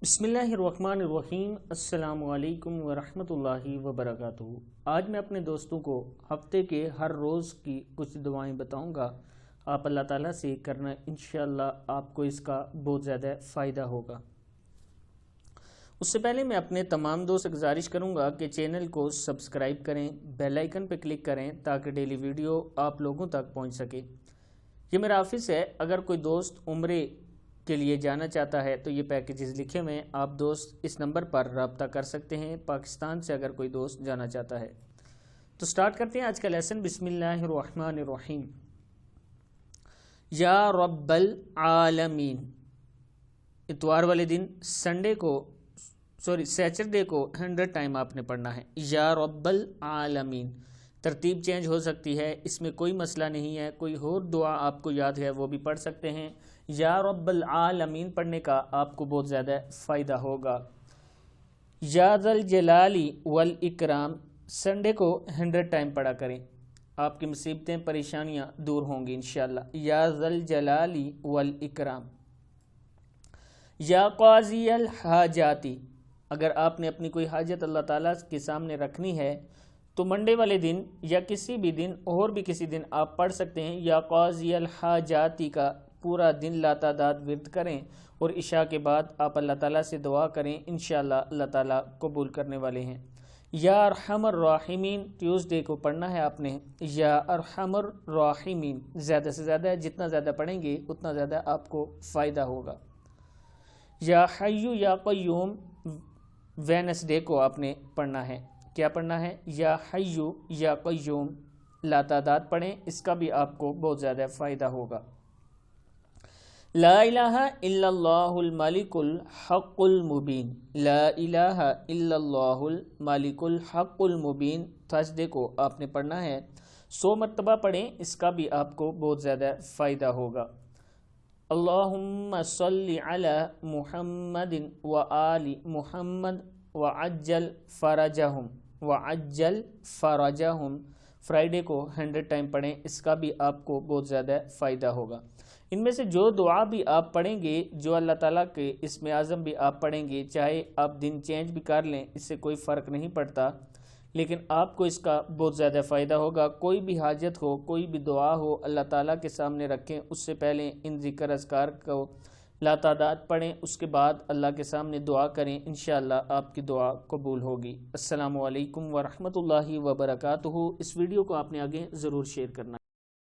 بسم اللہ الرحمن الرحیم۔ السلام علیکم ورحمۃ اللہ وبرکاتہ۔ آج میں اپنے دوستوں کو ہفتے کے ہر روز کی کچھ دعائیں بتاؤں گا۔ آپ اللہ تعالیٰ سے کرنا، انشاءاللہ آپ کو اس کا بہت زیادہ فائدہ ہوگا۔ اس سے پہلے میں اپنے تمام دوست سے گزارش کروں گا کہ چینل کو سبسکرائب کریں، بیل آئیکن پہ کلک کریں تاکہ ڈیلی ویڈیو آپ لوگوں تک پہنچ سکے۔ یہ میرا آفس ہے، اگر کوئی دوست عمرے کے لیے جانا چاہتا ہے تو یہ پیکیجز لکھے ہوئے ہیں، آپ دوست اس نمبر پر رابطہ کر سکتے ہیں، پاکستان سے اگر کوئی دوست جانا چاہتا ہے تو سٹارٹ کرتے ہیں آج کا لیسن۔ بسم اللہ الرحمن الرحیم۔ یا رب العالمین، اتوار والے دن سیچرڈے کو 100 ٹائم آپ نے پڑھنا ہے۔ یا رب العالمین، ترتیب چینج ہو سکتی ہے، اس میں کوئی مسئلہ نہیں ہے، کوئی اور دعا آپ کو یاد ہے وہ بھی پڑھ سکتے ہیں۔ یا رب العالمین پڑھنے کا آپ کو بہت زیادہ فائدہ ہوگا۔ یا ذا الجلال والاکرام، سنڈے کو 100 ٹائم پڑھا کریں، آپ کی مصیبتیں پریشانیاں دور ہوں گی انشاءاللہ۔ یا ذا الجلال والاکرام۔ یا قاضی الحاجاتی، اگر آپ نے اپنی کوئی حاجت اللہ تعالیٰ کے سامنے رکھنی ہے تو منڈے والے دن یا کسی بھی دن اور بھی کسی دن آپ پڑھ سکتے ہیں۔ یا قاضی الحاجاتی کا پورا دن لاتعداد ورد کریں اور عشاء کے بعد آپ اللہ تعالیٰ سے دعا کریں، انشاءاللہ اللہ تعالیٰ قبول کرنے والے ہیں۔ یا ارحم الراحمین، ٹیوزڈے کو پڑھنا ہے آپ نے۔ یا ارحم الراحمین، زیادہ سے زیادہ جتنا زیادہ پڑھیں گے اتنا زیادہ آپ کو فائدہ ہوگا۔ یا حی یا قیوم، وینسڈے کو آپ نے پڑھنا ہے۔ کیا پڑھنا ہے؟ یا حی یا قیوم، لاتعداد پڑھیں، اس کا بھی آپ کو بہت زیادہ فائدہ ہوگا۔ لا الہ الا اللہ الملک الحق المبین، لا الہ الا اللہ الملک الحق المبین، تھرسڈے کو آپ نے پڑھنا ہے، 100 مرتبہ پڑھیں، اس کا بھی آپ کو بہت زیادہ فائدہ ہوگا۔ اللہم صلی علی محمد وآل محمد وعجل فرجہم وعجل فرجہم، فرائیڈے کو 100 ٹائم پڑھیں، اس کا بھی آپ کو بہت زیادہ فائدہ ہوگا۔ ان میں سے جو دعا بھی آپ پڑھیں گے، جو اللہ تعالیٰ کے اسم اعظم بھی آپ پڑھیں گے، چاہے آپ دن چینج بھی کر لیں، اس سے کوئی فرق نہیں پڑتا، لیکن آپ کو اس کا بہت زیادہ فائدہ ہوگا۔ کوئی بھی حاجت ہو، کوئی بھی دعا ہو، اللہ تعالیٰ کے سامنے رکھیں، اس سے پہلے ان ذکر اذکار کو لاتعداد پڑھیں، اس کے بعد اللہ کے سامنے دعا کریں، انشاءاللہ آپ کی دعا قبول ہوگی۔ السلام علیکم ورحمۃ اللہ وبرکاتہ۔ اس ویڈیو کو آپ نے آگے ضرور شیئر کرنا ہے۔